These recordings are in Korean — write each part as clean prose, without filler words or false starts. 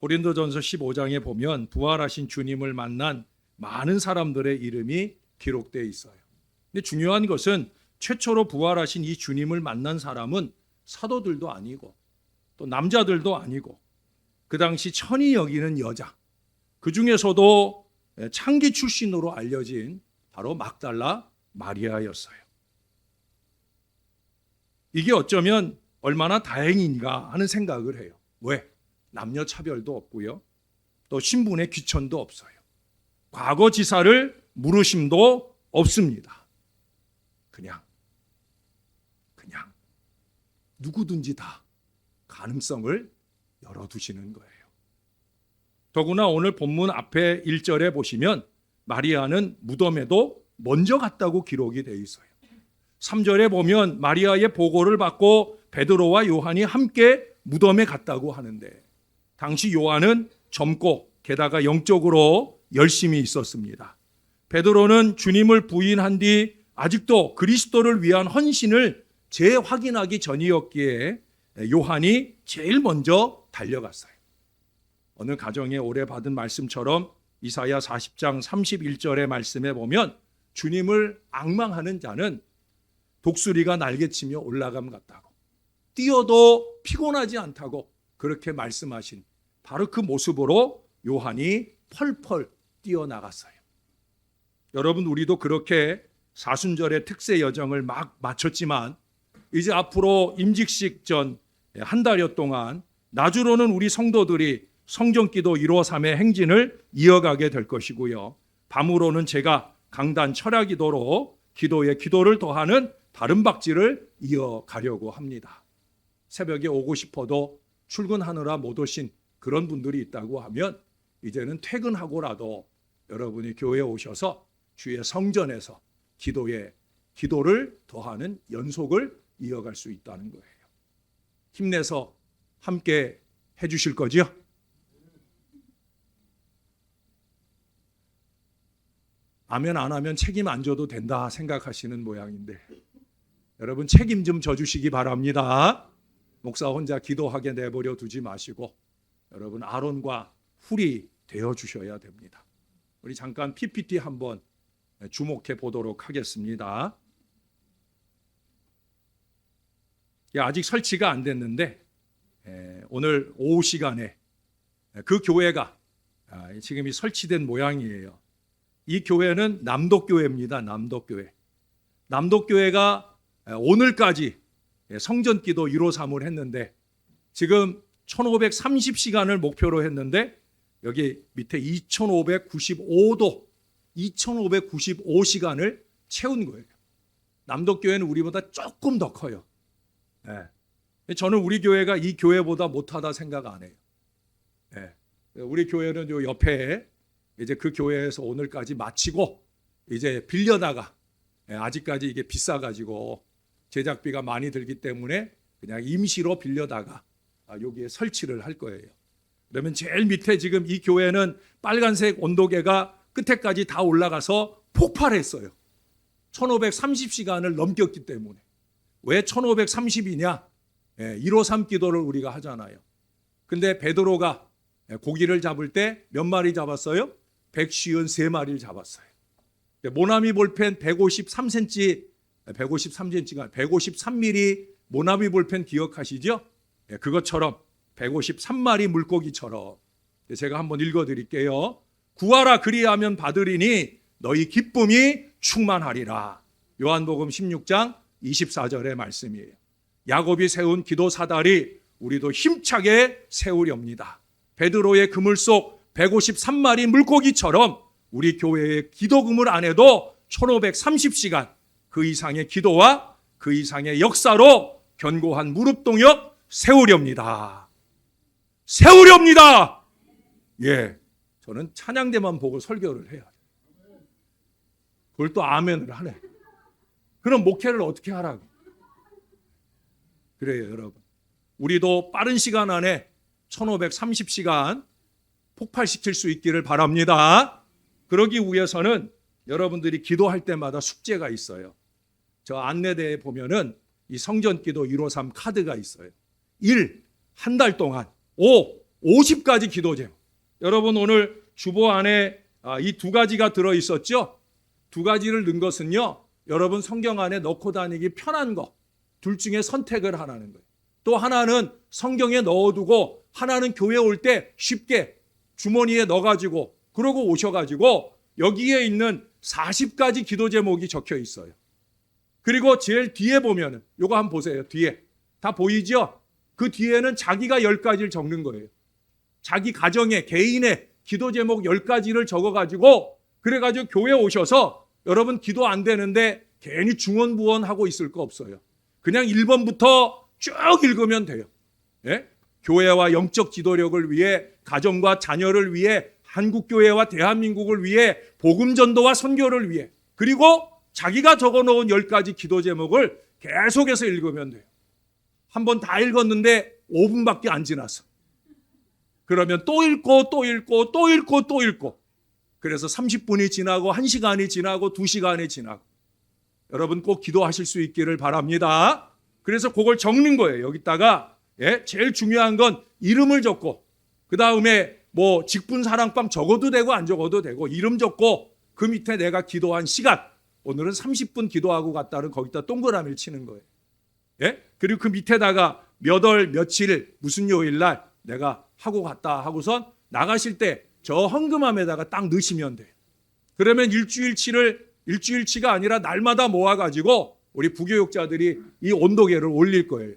고린도전서 15장에 보면 부활하신 주님을 만난 많은 사람들의 이름이 기록되어 있어요. 근데 중요한 것은 최초로 부활하신 이 주님을 만난 사람은 사도들도 아니고 또 남자들도 아니고 그 당시 천이 여기는 여자, 그 중에서도 창기 출신으로 알려진 바로 막달라 마리아였어요. 이게 어쩌면 얼마나 다행인가 하는 생각을 해요. 왜? 남녀 차별도 없고요. 또 신분의 귀천도 없어요. 과거 지사를 물으심도 없습니다. 그냥 누구든지 다 가능성을 열어두시는 거예요. 더구나 오늘 본문 앞에 1절에 보시면 마리아는 무덤에도 먼저 갔다고 기록이 되어 있어요. 3절에 보면 마리아의 보고를 받고 베드로와 요한이 함께 무덤에 갔다고 하는데 당시 요한은 젊고 게다가 영적으로 열심히 있었습니다. 베드로는 주님을 부인한 뒤 아직도 그리스도를 위한 헌신을 재확인하기 전이었기에 요한이 제일 먼저 달려갔어요. 어느 가정에 오래 받은 말씀처럼 이사야 40장 31절의 말씀에 보면 주님을 앙망하는 자는 독수리가 날개치며 올라감 같다고 뛰어도 피곤하지 않다고 그렇게 말씀하신 바로 그 모습으로 요한이 펄펄 뛰어나갔어요. 여러분, 우리도 그렇게 사순절의 특세 여정을 막 마쳤지만 이제 앞으로 임직식 전 한 달여 동안 나주로는 우리 성도들이 성전기도 153의 행진을 이어가게 될 것이고요. 밤으로는 제가 강단 철야기도로 기도에 기도를 더하는 다른 박지를 이어가려고 합니다. 새벽에 오고 싶어도 출근하느라 못 오신 그런 분들이 있다고 하면 이제는 퇴근하고라도 여러분이 교회에 오셔서 주의 성전에서 기도에 기도를 더하는 연속을 이어갈 수 있다는 거예요. 힘내서 함께 해주실 거지요? 아멘 안 하면 책임 안 져도 된다 생각하시는 모양인데 여러분 책임 좀 져주시기 바랍니다. 목사 혼자 기도하게 내버려 두지 마시고 여러분 아론과 훌이 되어주셔야 됩니다. 우리 잠깐 PPT 한번 주목해 보도록 하겠습니다. 아직 설치가 안 됐는데 오늘 오후 시간에 그 교회가 지금 이 설치된 모양이에요. 이 교회는 남독교회입니다. 남독교회가 오늘까지 성전기도 153을 했는데 지금 1530시간을 목표로 했는데 여기 밑에 2595시간을 채운 거예요. 남독교회는 우리보다 조금 더 커요. 저는 우리 교회가 이 교회보다 못하다 생각 안 해요. 우리 교회는 요 옆에 이제 그 교회에서 오늘까지 마치고 이제 빌려다가 아직까지 이게 비싸가지고 제작비가 많이 들기 때문에 그냥 임시로 빌려다가 여기에 설치를 할 거예요. 그러면 제일 밑에 지금 이 교회는 빨간색 온도계가 끝에까지 다 올라가서 폭발했어요. 1530시간을 넘겼기 때문에. 왜 1530이냐? 153 기도를 우리가 하잖아요. 근데 베드로가 고기를 잡을 때 몇 마리 잡았어요? 153마리를 잡았어요. 모나미 볼펜 153cm가 153mm 모나미 볼펜 기억하시죠? 그것처럼 153마리 물고기처럼 제가 한번 읽어드릴게요. 구하라 그리하면 받으리니 너희 기쁨이 충만하리라. 요한복음 16장 24절의 말씀이에요. 야곱이 세운 기도 사다리 우리도 힘차게 세우렵니다. 베드로의 그물 속 153마리 물고기처럼 우리 교회의 기도금을 안 해도 1530시간 그 이상의 기도와 그 이상의 역사로 견고한 무릎 동역 세우렵니다. 저는 찬양대만 보고 설교를 해야 돼요. 그걸 또 아멘을 하네. 그럼 목회를 어떻게 하라고? 그래요, 여러분. 우리도 빠른 시간 안에 1530시간 폭발시킬 수 있기를 바랍니다. 그러기 위해서는 여러분들이 기도할 때마다 숙제가 있어요. 저 안내대에 보면은 이 성전기도 153 카드가 있어요. 1, 한 달 동안 5, 50가지 기도 제목. 여러분 오늘 주보 안에 이 두 가지가 들어있었죠? 두 가지를 넣은 것은요, 여러분 성경 안에 넣고 다니기 편한 거, 둘 중에 선택을 하라는 거예요. 또 하나는 성경에 넣어두고 하나는 교회 올 때 쉽게 주머니에 넣어가지고 그러고 오셔가지고 여기에 있는 40가지 기도 제목이 적혀 있어요. 그리고 제일 뒤에 보면은 요거 한번 보세요. 뒤에 다 보이죠? 그 뒤에는 자기가 10가지를 적는 거예요. 자기 가정의 개인의 기도 제목 10가지를 적어가지고 그래가지고 교회 오셔서 여러분 기도 안 되는데 괜히 중언부언하고 있을 거 없어요. 그냥 1번부터 쭉 읽으면 돼요. 예? 교회와 영적 지도력을 위해, 가정과 자녀를 위해, 한국교회와 대한민국을 위해, 복음 전도와 선교를 위해, 그리고 자기가 적어놓은 10가지 기도 제목을 계속해서 읽으면 돼요. 한번 다 읽었는데 5분밖에 안 지났어. 그러면 또 읽고 또 읽고 또 읽고 또 읽고, 그래서 30분이 지나고 1시간이 지나고 2시간이 지나고, 여러분 꼭 기도하실 수 있기를 바랍니다. 그래서 그걸 적는 거예요. 여기다가 제일 중요한 건 이름을 적고, 그 다음에 뭐 직분 사랑방 적어도 되고 안 적어도 되고, 이름 적고 그 밑에 내가 기도한 시간, 오늘은 30분 기도하고 갔다는 거기다 동그라미를 치는 거예요. 그리고 그 밑에다가 몇 월 며칠 무슨 요일 날 내가 하고 갔다 하고선 나가실 때 저 헌금함에다가 딱 넣으시면 돼요. 그러면 일주일치가 아니라 날마다 모아가지고 우리 부교육자들이 이 온도계를 올릴 거예요.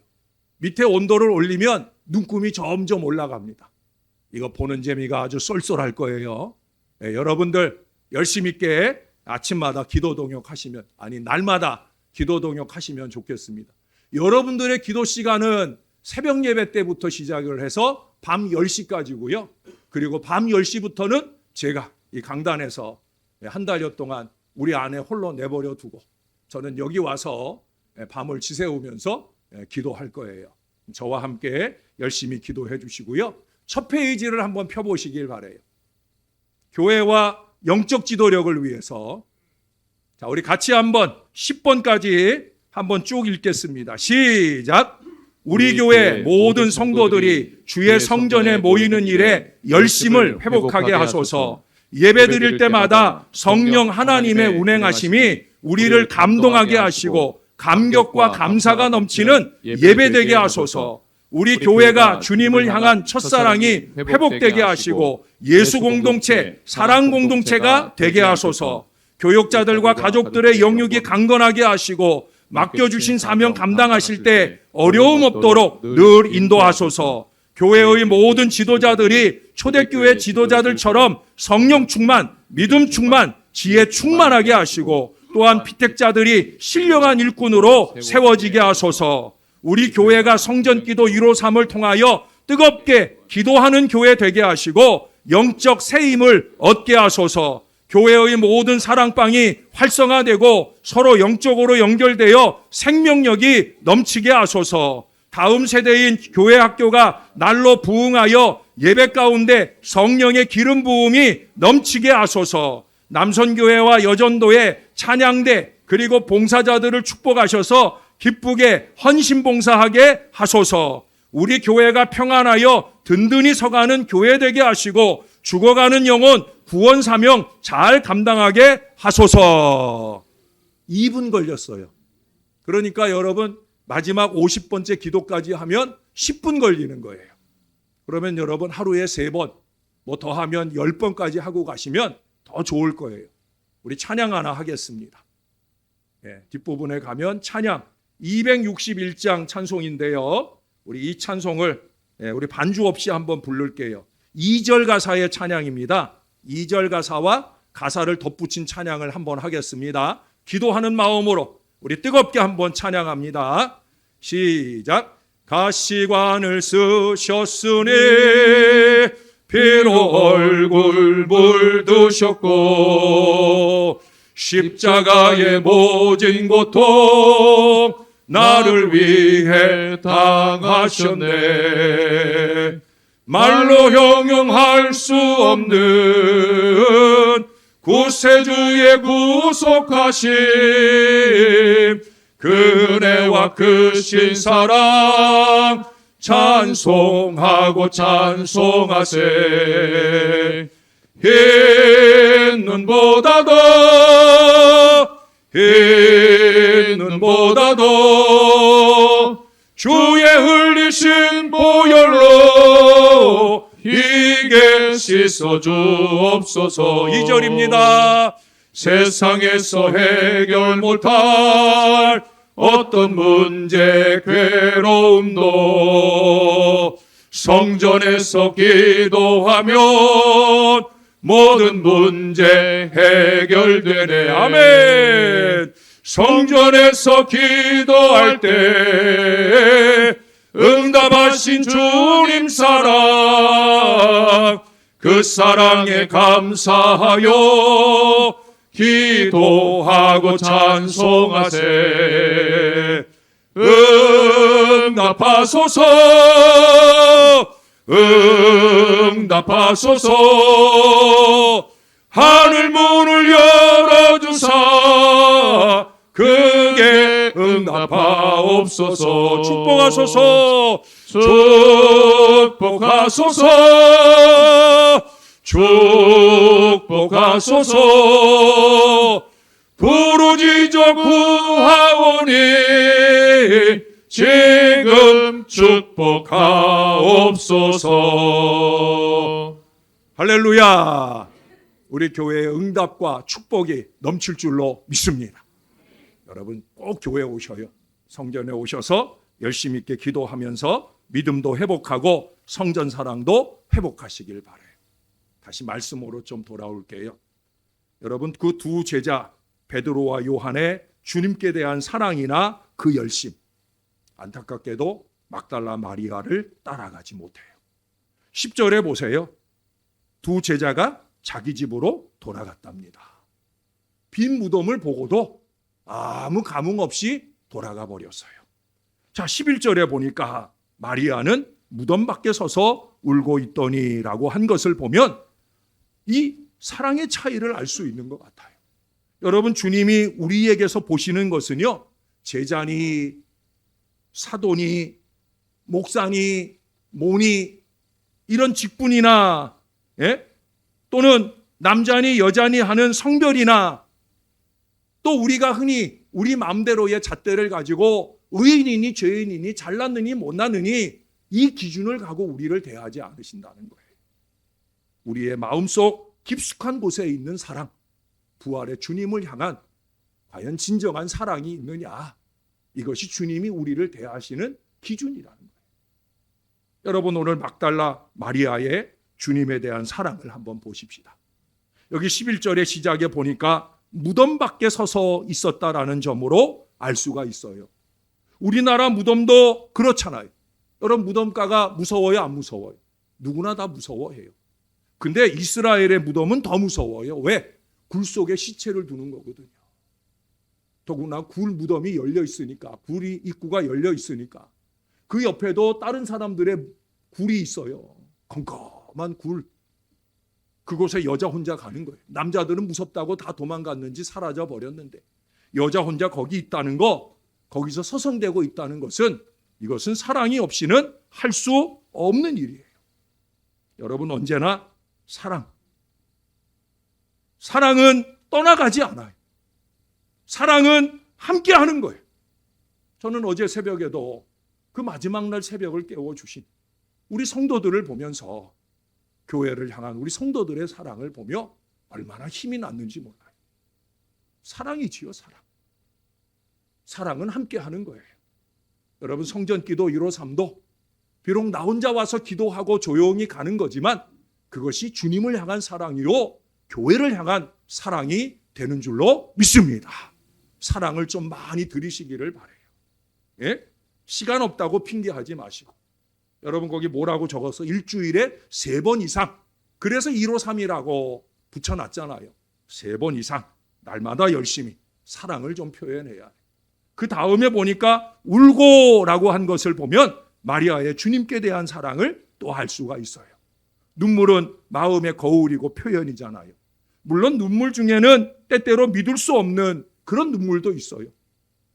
밑에 온도를 올리면 눈금이 점점 올라갑니다. 이거 보는 재미가 아주 쏠쏠할 거예요. 여러분들 열심히 있게 아침마다 기도 동역하시면, 아니 날마다 기도 동역하시면 좋겠습니다. 여러분들의 기도 시간은 새벽 예배 때부터 시작을 해서 밤 10시까지고요. 그리고 밤 10시부터는 제가 이 강단에서 한 달여 동안 우리 안에 홀로 내버려 두고 저는 여기 와서 밤을 지새우면서 기도할 거예요. 저와 함께 열심히 기도해 주시고요. 첫 페이지를 한번 펴보시길 바라요. 교회와 영적 지도력을 위해서. 자, 우리 같이 한번 10번까지 한번 쭉 읽겠습니다. 시작. 우리 교회 모든 성도들이 주의 성전에 모이는 일에 열심을 회복하게 하소서. 예배 드릴 때마다 성령 하나님의 운행하심이 우리를 감동하게 하시고 감격과 감사가 넘치는 예배되게 하소서. 우리 교회가 주님을 향한 첫사랑이 회복되게 하시고 예수 공동체, 사랑 공동체가 되게 하소서. 교육자들과 가족들의 영육이 강건하게 하시고 맡겨주신 사명 감당하실 때 어려움 없도록 늘 인도하소서. 교회의 모든 지도자들이 초대교회 지도자들처럼 성령 충만, 믿음 충만, 지혜 충만하게 하시고, 또한 피택자들이 신령한 일꾼으로 세워지게 하소서. 우리 교회가 성전기도 153을 통하여 뜨겁게 기도하는 교회 되게 하시고 영적 새힘을 얻게 하소서. 교회의 모든 사랑방이 활성화되고 서로 영적으로 연결되어 생명력이 넘치게 하소서. 다음 세대인 교회 학교가 날로 부흥하여 예배 가운데 성령의 기름 부음이 넘치게 하소서. 남선교회와 여전도의 찬양대 그리고 봉사자들을 축복하셔서 기쁘게 헌신봉사하게 하소서. 우리 교회가 평안하여 든든히 서가는 교회 되게 하시고 죽어가는 영혼 구원 사명 잘 감당하게 하소서. 2분 걸렸어요. 그러니까 여러분 마지막 50번째 기도까지 하면 10분 걸리는 거예요. 그러면 여러분 하루에 3번, 뭐 더 하면 10번까지 하고 가시면 더 좋을 거예요. 우리 찬양 하나 하겠습니다. 뒷부분에 가면 찬양 261장 찬송인데요. 우리 이 찬송을 우리 반주 없이 한번 부를게요. 2절 가사의 찬양입니다. 2절 가사와 가사를 덧붙인 찬양을 한번 하겠습니다. 기도하는 마음으로 우리 뜨겁게 한번 찬양합니다. 시작. 가시관을 쓰셨으니 피로 얼굴 물드셨고 십자가의 모진 고통 나를 위해 당하셨네. 말로 형용할 수 없는 구세주의 구속하심 그 은혜와 크신 사랑 찬송하고 찬송하세. 흰 눈보다도 주의 흘리신 보혈로 희게 씻어 주옵소서. 2절입니다. 세상에서 해결 못할 어떤 문제 괴로움도 성전에서 기도하면 모든 문제 해결되네. 아멘. 성전에서 기도할 때 응답하신 주님 사랑, 그 사랑에 감사하여 기도하고 찬송하세. 응답하소서, 응답하소서. 하늘 문을 열어주사 그게 응답하옵소서. 축복하소서, 축복하소서, 축복하소서. 부르짖어 구하오니 지금 축복하옵소서. 할렐루야. 우리 교회의 응답과 축복이 넘칠 줄로 믿습니다. 여러분 꼭 교회에 오셔요. 성전에 오셔서 열심히 있게 기도하면서 믿음도 회복하고 성전 사랑도 회복하시길 바라요. 다시 말씀으로 좀 돌아올게요. 여러분 그 두 제자 베드로와 요한의 주님께 대한 사랑이나 그 열심, 안타깝게도 막달라 마리아를 따라가지 못해요. 10절에 보세요. 두 제자가 자기 집으로 돌아갔답니다. 빈 무덤을 보고도 아무 감흥 없이 돌아가 버렸어요. 자, 11절에 보니까 마리아는 무덤 밖에 서서 울고 있더니라고 한 것을 보면 이 사랑의 차이를 알 수 있는 것 같아요. 여러분 주님이 우리에게서 보시는 것은요, 제자니 사도니 목사니 모니 이런 직분이나 또는 남자니 여자니 하는 성별이나 또 우리가 흔히 우리 마음대로의 잣대를 가지고 의인이니 죄인이니 잘났느니 못났느니 이 기준을 가고 우리를 대하지 않으신다는 거예요. 우리의 마음속 깊숙한 곳에 있는 사랑, 부활의 주님을 향한 과연 진정한 사랑이 있느냐, 이것이 주님이 우리를 대하시는 기준이라는 거예요. 여러분 오늘 막달라 마리아의 주님에 대한 사랑을 한번 보십시다. 여기 11절의 시작에 보니까 무덤 밖에 서서 있었다라는 점으로 알 수가 있어요. 우리나라 무덤도 그렇잖아요. 여러분 무덤가가 무서워요, 안 무서워요? 누구나 다 무서워해요. 근데 이스라엘의 무덤은 더 무서워요. 왜? 굴 속에 시체를 두는 거거든요. 더구나 굴 무덤이 열려 있으니까, 굴이 입구가 열려 있으니까 그 옆에도 다른 사람들의 굴이 있어요. 컴컴한 굴. 그곳에 여자 혼자 가는 거예요. 남자들은 무섭다고 다 도망갔는지 사라져 버렸는데 여자 혼자 거기 있다는 거, 거기서 서성대고 있다는 것은 이것은 사랑이 없이는 할 수 없는 일이에요. 여러분 언제나 사랑은 떠나가지 않아요. 사랑은 함께 하는 거예요. 저는 어제 새벽에도 그 마지막 날 새벽을 깨워주신 우리 성도들을 보면서 교회를 향한 우리 성도들의 사랑을 보며 얼마나 힘이 났는지 몰라요. 사랑이지요, 사랑. 사랑은 함께 하는 거예요. 여러분 성전기도 1호 3도 비록 나 혼자 와서 기도하고 조용히 가는 거지만 그것이 주님을 향한 사랑이요 교회를 향한 사랑이 되는 줄로 믿습니다. 사랑을 좀 많이 들이시기를 바라요. 예? 시간 없다고 핑계하지 마시고, 여러분 거기 뭐라고 적어서 일주일에 3번 이상, 그래서 1호 3이라고 붙여놨잖아요. 3번 이상 날마다 열심히 사랑을 좀 표현해야 해요. 그 다음에 보니까 울고라고 한 것을 보면 마리아의 주님께 대한 사랑을 또 알 수가 있어요. 눈물은 마음의 거울이고 표현이잖아요. 물론 눈물 중에는 때때로 믿을 수 없는 그런 눈물도 있어요.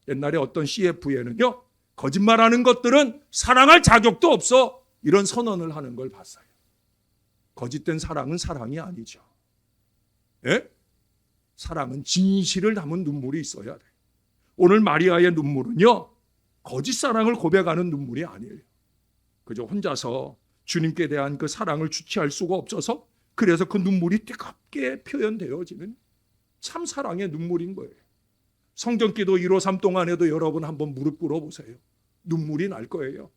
옛날에 어떤 CF에는요, 거짓말하는 것들은 사랑할 자격도 없어. 이런 선언을 하는 걸 봤어요. 거짓된 사랑은 사랑이 아니죠. 예? 사랑은 진실을 담은 눈물이 있어야 돼. 오늘 마리아의 눈물은요, 거짓 사랑을 고백하는 눈물이 아니에요. 그저 혼자서 주님께 대한 그 사랑을 주체할 수가 없어서 그래서 그 눈물이 뜨겁게 표현되어지는 참 사랑의 눈물인 거예요. 성경기도 153 동안에도 여러분 한번 무릎 꿇어보세요. 눈물이 날 거예요.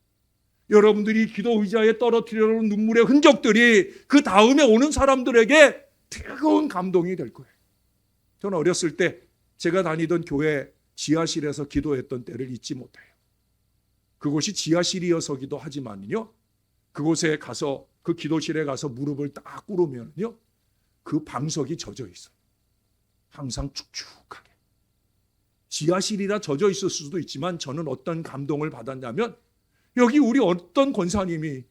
여러분들이 기도 의자에 떨어뜨려놓은 눈물의 흔적들이 그 다음에 오는 사람들에게 뜨거운 감동이 될 거예요. 저는 어렸을 때 제가 다니던 교회 지하실에서 기도했던 때를 잊지 못해요. 그곳이 지하실이어서기도 하지만요, 그곳에 가서 그 기도실에 가서 무릎을 딱 꿇으면요, 그 방석이 젖어 있어요. 항상 축축하게. 지하실이라 젖어 있을 수도 있지만 저는 어떤 감동을 받았냐면, 여기 우리 어떤 권사님이,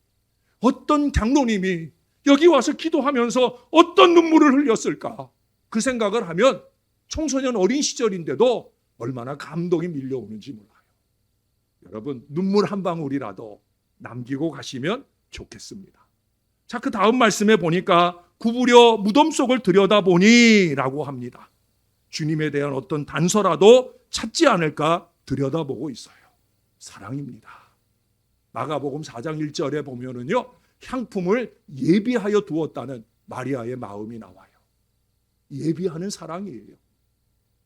어떤 장로님이 여기 와서 기도하면서 어떤 눈물을 흘렸을까, 그 생각을 하면 청소년 어린 시절인데도 얼마나 감동이 밀려오는지 몰라요. 여러분, 눈물 한 방울이라도 남기고 가시면 좋겠습니다. 자, 그 다음 말씀에 보니까 구부려 무덤 속을 들여다보니 라고 합니다. 주님에 대한 어떤 단서라도 찾지 않을까 들여다보고 있어요. 사랑입니다. 마가복음 4장 1절에 보면은요, 향품을 예비하여 두었다는 마리아의 마음이 나와요. 예비하는 사랑이에요.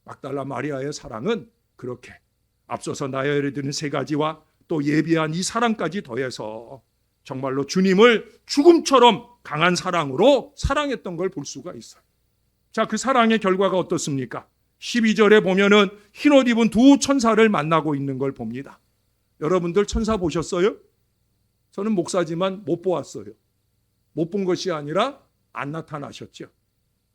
막달라 마리아의 사랑은 그렇게 앞서서 나열해드린 세 가지와 또 예비한 이 사랑까지 더해서 정말로 주님을 죽음처럼 강한 사랑으로 사랑했던 걸 볼 수가 있어요. 자, 그 사랑의 결과가 어떻습니까? 12절에 보면은 흰옷 입은 두 천사를 만나고 있는 걸 봅니다. 여러분들 천사 보셨어요? 저는 목사지만 못 보았어요. 못 본 것이 아니라 안 나타나셨죠.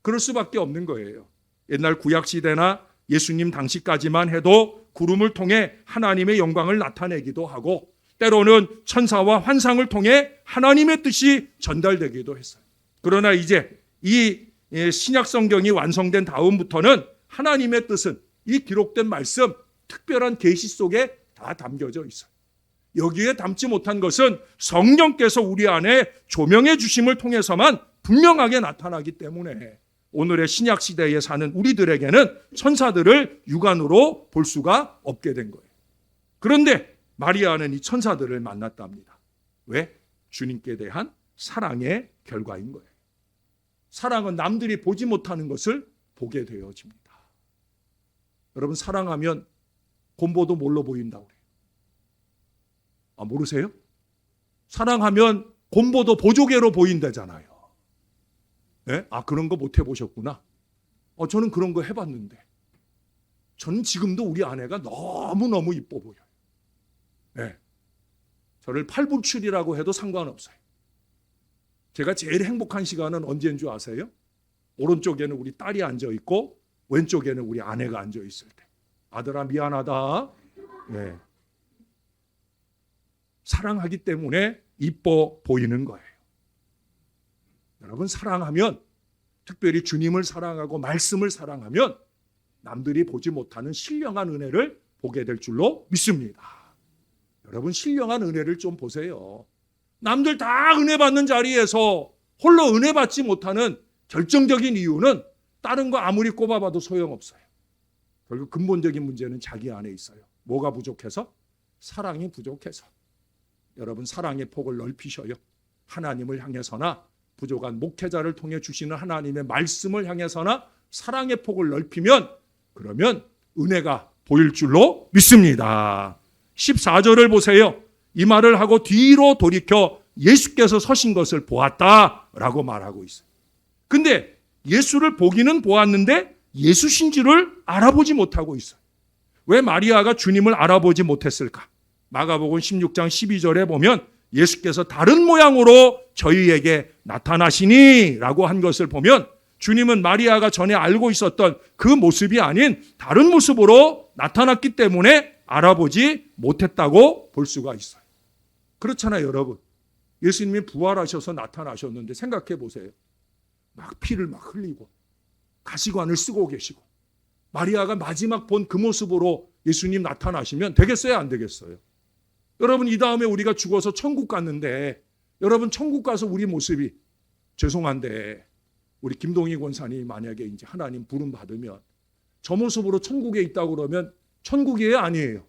그럴 수밖에 없는 거예요. 옛날 구약시대나 예수님 당시까지만 해도 구름을 통해 하나님의 영광을 나타내기도 하고 때로는 천사와 환상을 통해 하나님의 뜻이 전달되기도 했어요. 그러나 이제 이 신약 성경이 완성된 다음부터는 하나님의 뜻은 이 기록된 말씀, 특별한 계시 속에 다 담겨져 있어요. 여기에 담지 못한 것은 성령께서 우리 안에 조명해 주심을 통해서만 분명하게 나타나기 때문에 오늘의 신약 시대에 사는 우리들에게는 천사들을 육안으로 볼 수가 없게 된 거예요. 그런데 마리아는 이 천사들을 만났답니다. 왜? 주님께 대한 사랑의 결과인 거예요. 사랑은 남들이 보지 못하는 것을 보게 되어집니다. 여러분, 사랑하면 곰보도 몰로 보인다고 그래요. 아, 모르세요? 사랑하면 곰보도 보조개로 보인다잖아요. 네? 아, 그런 거 못 해보셨구나. 저는 그런 거 해봤는데 저는 지금도 우리 아내가 너무너무 이뻐 보여요. 네. 저를 팔불출이라고 해도 상관없어요. 제가 제일 행복한 시간은 언제인 줄 아세요? 오른쪽에는 우리 딸이 앉아있고 왼쪽에는 우리 아내가 앉아있을 때. 아들아 미안하다. 네. 사랑하기 때문에 이뻐 보이는 거예요. 여러분, 사랑하면, 특별히 주님을 사랑하고 말씀을 사랑하면 남들이 보지 못하는 신령한 은혜를 보게 될 줄로 믿습니다. 여러분, 신령한 은혜를 좀 보세요. 남들 다 은혜 받는 자리에서 홀로 은혜 받지 못하는 결정적인 이유는 다른 거 아무리 꼽아봐도 소용없어요. 결국 근본적인 문제는 자기 안에 있어요. 뭐가 부족해서? 사랑이 부족해서. 여러분, 사랑의 폭을 넓히셔요. 하나님을 향해서나 부족한 목회자를 통해 주시는 하나님의 말씀을 향해서나 사랑의 폭을 넓히면 그러면 은혜가 보일 줄로 믿습니다. 14절을 보세요. 이 말을 하고 뒤로 돌이켜 예수께서 서신 것을 보았다라고 말하고 있어요. 근데 예수를 보기는 보았는데 예수신 줄을 알아보지 못하고 있어요. 왜 마리아가 주님을 알아보지 못했을까? 마가복음 16장 12절에 보면 예수께서 다른 모양으로 저희에게 나타나시니 라고 한 것을 보면 주님은 마리아가 전에 알고 있었던 그 모습이 아닌 다른 모습으로 나타났기 때문에 알아보지 못했다고 볼 수가 있어요. 그렇잖아요, 여러분. 예수님이 부활하셔서 나타나셨는데 생각해 보세요. 막 피를 막 흘리고 가시관을 쓰고 계시고 마리아가 마지막 본 그 모습으로 예수님 나타나시면 되겠어요, 안 되겠어요? 여러분, 이 다음에 우리가 죽어서 천국 갔는데, 여러분 천국 가서 우리 모습이, 죄송한데 우리 김동희 권사님이 만약에 이제 하나님 부름 받으면 저 모습으로 천국에 있다고 그러면 천국이에요, 아니에요?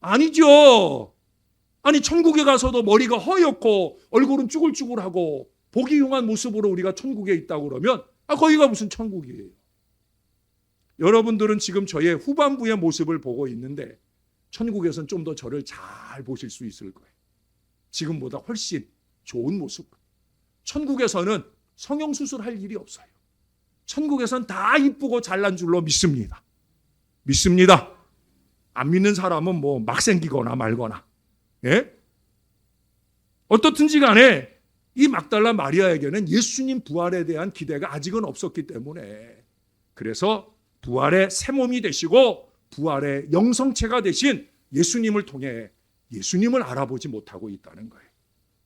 아니죠. 아니, 천국에 가서도 머리가 허옇고 얼굴은 쭈글쭈글하고 보기 흉한 모습으로 우리가 천국에 있다고 그러면 거기가 무슨 천국이에요? 여러분들은 지금 저의 후반부의 모습을 보고 있는데 천국에서는 좀 더 저를 잘 보실 수 있을 거예요. 지금보다 훨씬 좋은 모습. 천국에서는 성형수술할 일이 없어요. 천국에서는 다 이쁘고 잘난 줄로 믿습니다. 믿습니다. 안 믿는 사람은 뭐 막 생기거나 말거나. 예? 어떻든지 간에 이 막달라 마리아에게는 예수님 부활에 대한 기대가 아직은 없었기 때문에, 그래서 부활의 새 몸이 되시고 부활의 영성체가 되신 예수님을 통해 예수님을 알아보지 못하고 있다는 거예요.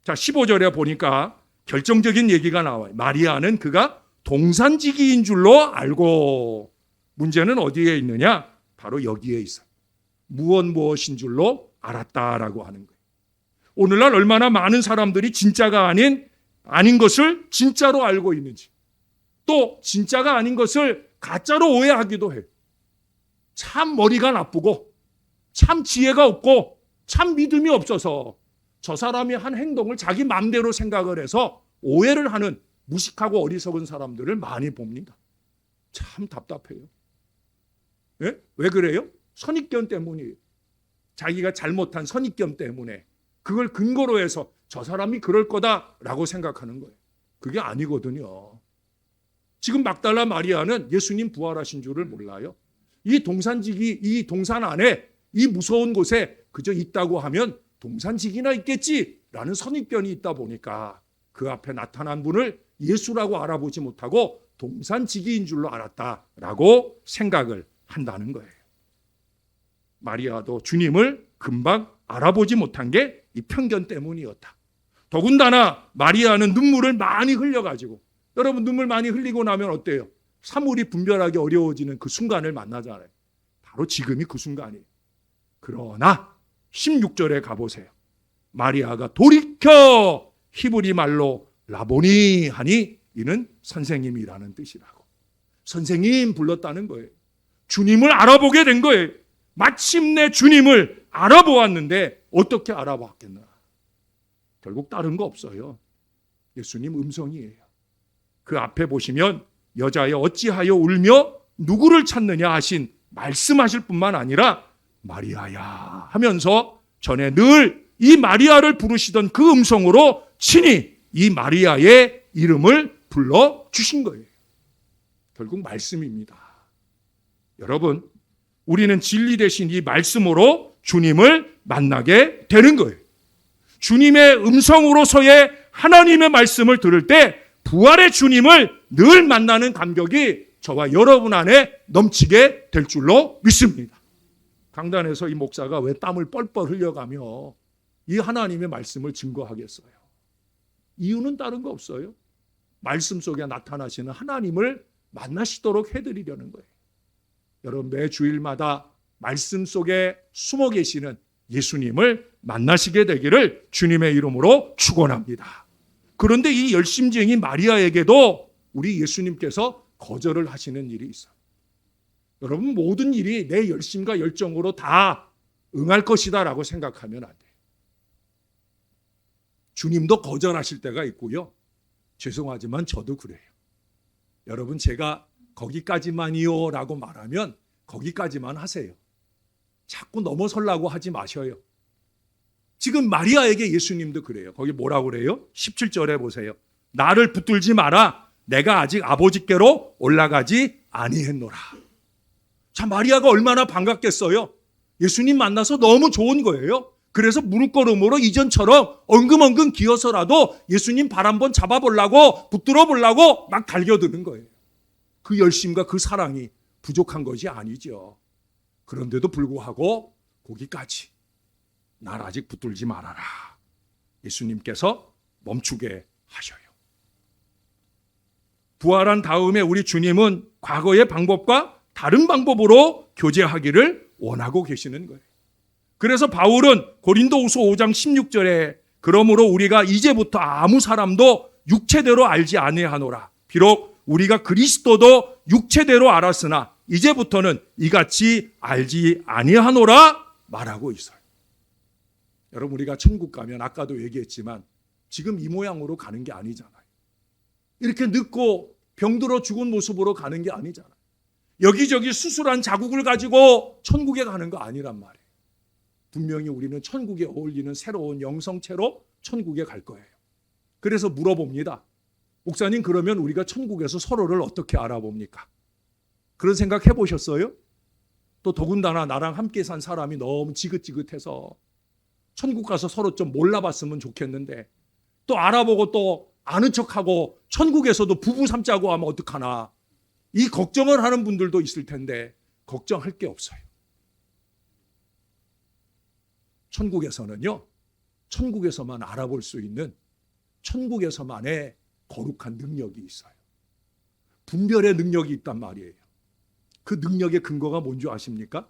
자, 15절에 보니까 결정적인 얘기가 나와요. 마리아는 그가 동산지기인 줄로 알고. 문제는 어디에 있느냐? 바로 여기에 있어요. 무엇인 줄로 알았다라고 하는 거예요. 오늘날 얼마나 많은 사람들이 진짜가 아닌 것을 진짜로 알고 있는지, 또 진짜가 아닌 것을 가짜로 오해하기도 해요. 참 머리가 나쁘고 참 지혜가 없고 참 믿음이 없어서 저 사람이 한 행동을 자기 마음대로 생각을 해서 오해를 하는 무식하고 어리석은 사람들을 많이 봅니다. 참 답답해요. 예? 왜 그래요? 선입견 때문이에요. 자기가 잘못한 선입견 때문에 그걸 근거로 해서 저 사람이 그럴 거다라고 생각하는 거예요. 그게 아니거든요. 지금 막달라 마리아는 예수님 부활하신 줄을 몰라요. 이 동산 안에 이 무서운 곳에 그저 있다고 하면 동산지기나 있겠지라는 선입견이 있다 보니까 그 앞에 나타난 분을 예수라고 알아보지 못하고 동산지기인 줄로 알았다라고 생각을 한다는 거예요. 마리아도 주님을 금방 알아보지 못한 게 이 편견 때문이었다. 더군다나 마리아는 눈물을 많이 흘려가지고, 여러분 눈물 많이 흘리고 나면 어때요? 사물이 분별하기 어려워지는 그 순간을 만나잖아요. 바로 지금이 그 순간이에요. 그러나 16절에 가보세요. 마리아가 돌이켜 히브리 말로 라보니 하니 이는 선생님이라는 뜻이라고. 선생님 불렀다는 거예요. 주님을 알아보게 된 거예요. 마침내 주님을 알아보았는데 어떻게 알아봤겠나? 결국 다른 거 없어요. 예수님 음성이에요. 그 앞에 보시면 여자여 어찌하여 울며 누구를 찾느냐 하신 말씀하실 뿐만 아니라 마리아야 하면서 전에 늘 이 마리아를 부르시던 그 음성으로 친히 이 마리아의 이름을 불러주신 거예요. 결국 말씀입니다. 여러분, 우리는 진리 대신 이 말씀으로 주님을 만나게 되는 거예요. 주님의 음성으로서의 하나님의 말씀을 들을 때 부활의 주님을 늘 만나는 감격이 저와 여러분 안에 넘치게 될 줄로 믿습니다. 강단에서 이 목사가 왜 땀을 뻘뻘 흘려가며 이 하나님의 말씀을 증거하겠어요? 이유는 다른 거 없어요. 말씀 속에 나타나시는 하나님을 만나시도록 해드리려는 거예요. 여러분, 매 주일마다 말씀 속에 숨어 계시는 예수님을 만나시게 되기를 주님의 이름으로 축원합니다. 그런데 이 열심쟁이 마리아에게도 우리 예수님께서 거절을 하시는 일이 있어요. 여러분, 모든 일이 내 열심과 열정으로 다 응할 것이다라고 생각하면 안 돼요. 주님도 거절하실 때가 있고요. 죄송하지만 저도 그래요. 여러분, 제가 거기까지만이요 라고 말하면 거기까지만 하세요. 자꾸 넘어서려고 하지 마셔요. 지금 마리아에게 예수님도 그래요. 거기 뭐라고 그래요? 17절에 보세요. 나를 붙들지 마라. 내가 아직 아버지께로 올라가지 아니했노라. 자, 마리아가 얼마나 반갑겠어요. 예수님 만나서 너무 좋은 거예요. 그래서 무릎걸음으로 이전처럼 엉금엉금 기어서라도 예수님 발 한번 잡아보려고 붙들어 보려고 막 달겨드는 거예요. 그 열심과 그 사랑이 부족한 것이 아니죠. 그런데도 불구하고 거기까지 날 아직 붙들지 말아라. 예수님께서 멈추게 하셔요. 부활한 다음에 우리 주님은 과거의 방법과 다른 방법으로 교제하기를 원하고 계시는 거예요. 그래서 바울은 고린도후서 5장 16절에 그러므로 우리가 이제부터 아무 사람도 육체대로 알지 아니하노라. 비록 우리가 그리스도도 육체대로 알았으나 이제부터는 이같이 알지 아니하노라 말하고 있어요. 여러분, 우리가 천국 가면 아까도 얘기했지만 지금 이 모양으로 가는 게 아니잖아요. 이렇게 늙고 병들어 죽은 모습으로 가는 게 아니잖아요. 여기저기 수술한 자국을 가지고 천국에 가는 거 아니란 말이에요. 분명히 우리는 천국에 어울리는 새로운 영성체로 천국에 갈 거예요. 그래서 물어봅니다. 목사님, 그러면 우리가 천국에서 서로를 어떻게 알아봅니까? 그런 생각 해보셨어요? 또 더군다나 나랑 함께 산 사람이 너무 지긋지긋해서 천국 가서 서로 좀 몰라봤으면 좋겠는데 또 알아보고 또 아는 척하고 천국에서도 부부 삼자고 하면 어떡하나, 이 걱정을 하는 분들도 있을 텐데 걱정할 게 없어요. 천국에서는요, 천국에서만 알아볼 수 있는 천국에서만의 거룩한 능력이 있어요. 분별의 능력이 있단 말이에요. 그 능력의 근거가 뭔지 아십니까?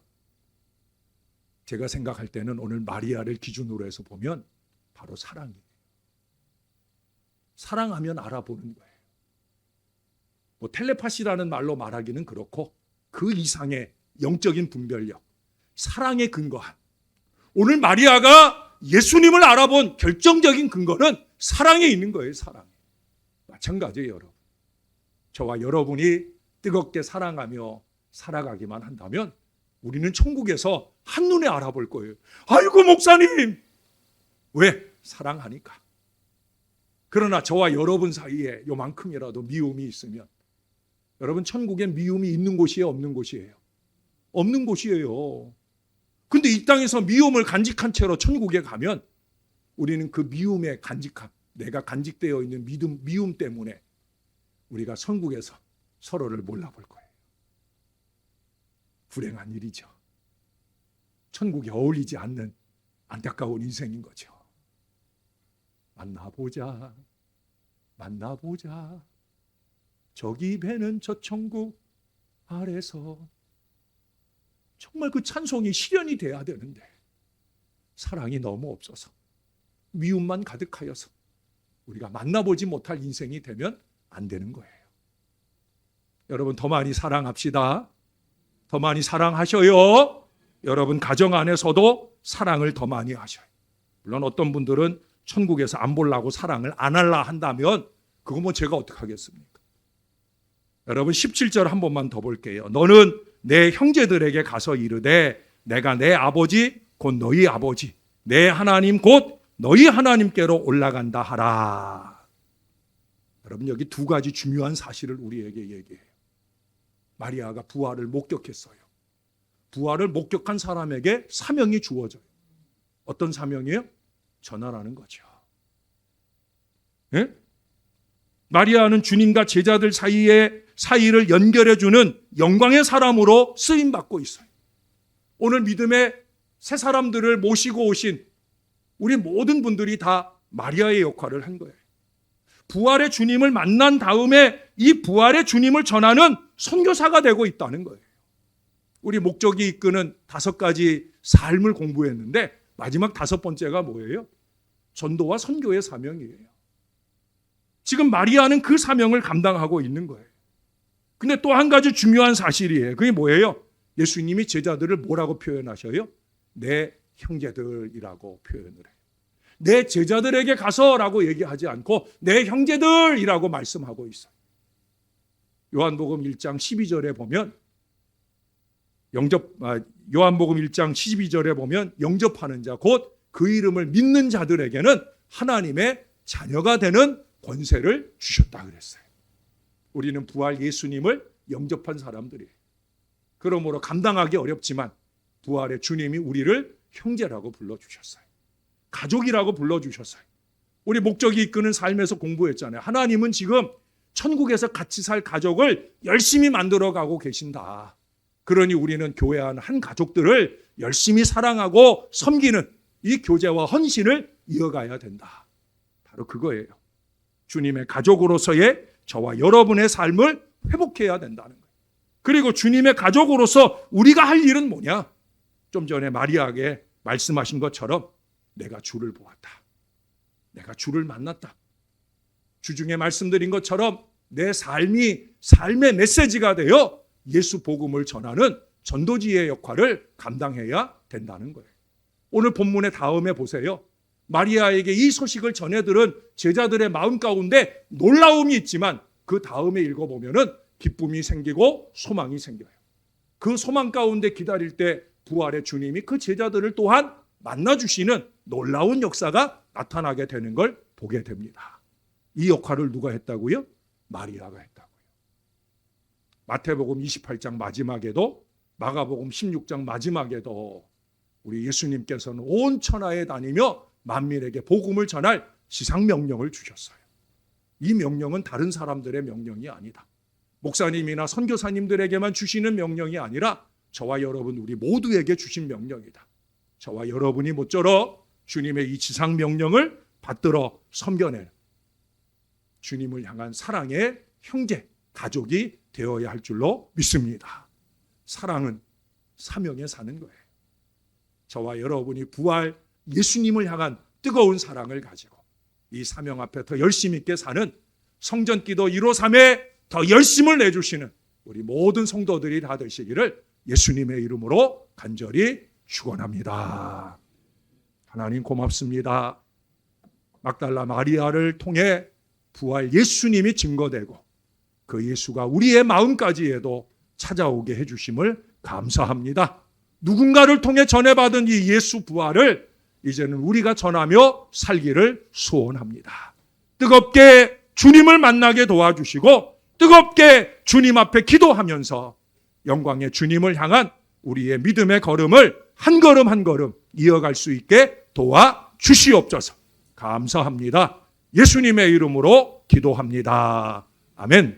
제가 생각할 때는 오늘 마리아를 기준으로 해서 보면 바로 사랑이에요. 사랑하면 알아보는 거예요. 뭐 텔레파시라는 말로 말하기는 그렇고 그 이상의 영적인 분별력, 사랑에 근거한, 오늘 마리아가 예수님을 알아본 결정적인 근거는 사랑에 있는 거예요. 사랑에. 마찬가지예요, 여러분. 저와 여러분이 뜨겁게 사랑하며 살아가기만 한다면 우리는 천국에서 한눈에 알아볼 거예요. 아이고 목사님! 왜? 사랑하니까. 그러나 저와 여러분 사이에 요만큼이라도 미움이 있으면, 여러분, 천국엔 미움이 있는 곳이에요, 없는 곳이에요? 없는 곳이에요. 근데 이 땅에서 미움을 간직한 채로 천국에 가면 우리는 그 미움의 간직함, 내가 간직되어 있는 미움 때문에 우리가 천국에서 서로를 몰라볼 거예요. 불행한 일이죠. 천국에 어울리지 않는 안타까운 인생인 거죠. 만나보자, 만나보자. 저기 배는 저 천국 아래서. 정말 그 찬송이 실현이 돼야 되는데 사랑이 너무 없어서 미움만 가득하여서 우리가 만나보지 못할 인생이 되면 안 되는 거예요. 여러분, 더 많이 사랑합시다. 더 많이 사랑하셔요. 여러분 가정 안에서도 사랑을 더 많이 하셔요. 물론 어떤 분들은 천국에서 안 보려고 사랑을 안 할라 한다면 그거 뭐 제가 어떻게 하겠습니까? 여러분 17절 한 번만 더 볼게요. 너는 내 형제들에게 가서 이르되 내가 내 아버지 곧 너희 아버지 내 하나님 곧 너희 하나님께로 올라간다 하라. 여러분, 여기 두 가지 중요한 사실을 우리에게 얘기해요. 마리아가 부활을 목격했어요. 부활을 목격한 사람에게 사명이 주어져요. 어떤 사명이에요? 전하라는 거죠. 예? 마리아는 주님과 제자들 사이를 연결해주는 영광의 사람으로 쓰임받고 있어요. 오늘 믿음의 새 사람들을 모시고 오신 우리 모든 분들이 다 마리아의 역할을 한 거예요. 부활의 주님을 만난 다음에 이 부활의 주님을 전하는 선교사가 되고 있다는 거예요. 우리 목적이 이끄는 5가지 삶을 공부했는데 마지막 5번째가 뭐예요? 전도와 선교의 사명이에요. 지금 마리아는 그 사명을 감당하고 있는 거예요. 근데 또 한 가지 중요한 사실이에요. 그게 뭐예요? 예수님이 제자들을 뭐라고 표현하셔요? 내 형제들이라고 표현을 해요. 내 제자들에게 가서라고 얘기하지 않고 내 형제들이라고 말씀하고 있어요. 요한복음 1장 12절에 보면 요한복음 1장 12절에 보면 영접하는 자 곧 그 이름을 믿는 자들에게는 하나님의 자녀가 되는 권세를 주셨다 그랬어요. 우리는 부활 예수님을 영접한 사람들이에요. 그러므로 감당하기 어렵지만 부활의 주님이 우리를 형제라고 불러주셨어요. 가족이라고 불러주셨어요. 우리 목적이 이끄는 삶에서 공부했잖아요. 하나님은 지금 천국에서 같이 살 가족을 열심히 만들어가고 계신다. 그러니 우리는 교회 안 한 가족들을 열심히 사랑하고 섬기는 이 교제와 헌신을 이어가야 된다. 바로 그거예요. 주님의 가족으로서의 저와 여러분의 삶을 회복해야 된다는 거예요. 그리고 주님의 가족으로서 우리가 할 일은 뭐냐? 좀 전에 마리아에게 말씀하신 것처럼 내가 주를 보았다. 내가 주를 만났다. 주중에 말씀드린 것처럼 내 삶이 삶의 메시지가 되어 예수 복음을 전하는 전도지의 역할을 감당해야 된다는 거예요. 오늘 본문의 다음에 보세요. 마리아에게 이 소식을 전해들은 제자들의 마음 가운데 놀라움이 있지만 그 다음에 읽어보면은 기쁨이 생기고 소망이 생겨요. 그 소망 가운데 기다릴 때 부활의 주님이 그 제자들을 또한 만나주시는 놀라운 역사가 나타나게 되는 걸 보게 됩니다. 이 역할을 누가 했다고요? 마리아가 했다고요. 마태복음 28장 마지막에도 마가복음 16장 마지막에도 우리 예수님께서는 온 천하에 다니며 만민에게 복음을 전할 지상명령을 주셨어요. 이 명령은 다른 사람들의 명령이 아니다. 목사님이나 선교사님들에게만 주시는 명령이 아니라 저와 여러분 우리 모두에게 주신 명령이다. 저와 여러분이 모쪼록 주님의 이 지상명령을 받들어 섬겨내는 주님을 향한 사랑의 형제, 가족이 되어야 할 줄로 믿습니다. 사랑은 사명에 사는 거예요. 저와 여러분이 부활 예수님을 향한 뜨거운 사랑을 가지고 이 사명 앞에 더 열심 있게 사는 성전기도 153에 더 열심을 내주시는 우리 모든 성도들이 다 되시기를 예수님의 이름으로 간절히 축원합니다. 하나님 고맙습니다. 막달라 마리아를 통해 부활 예수님이 증거되고 그 예수가 우리의 마음까지에도 찾아오게 해주심을 감사합니다. 누군가를 통해 전해받은 이 예수 부활을 이제는 우리가 전하며 살기를 소원합니다. 뜨겁게 주님을 만나게 도와주시고 뜨겁게 주님 앞에 기도하면서 영광의 주님을 향한 우리의 믿음의 걸음을 한 걸음 한 걸음 이어갈 수 있게 도와주시옵소서. 감사합니다. 예수님의 이름으로 기도합니다. 아멘.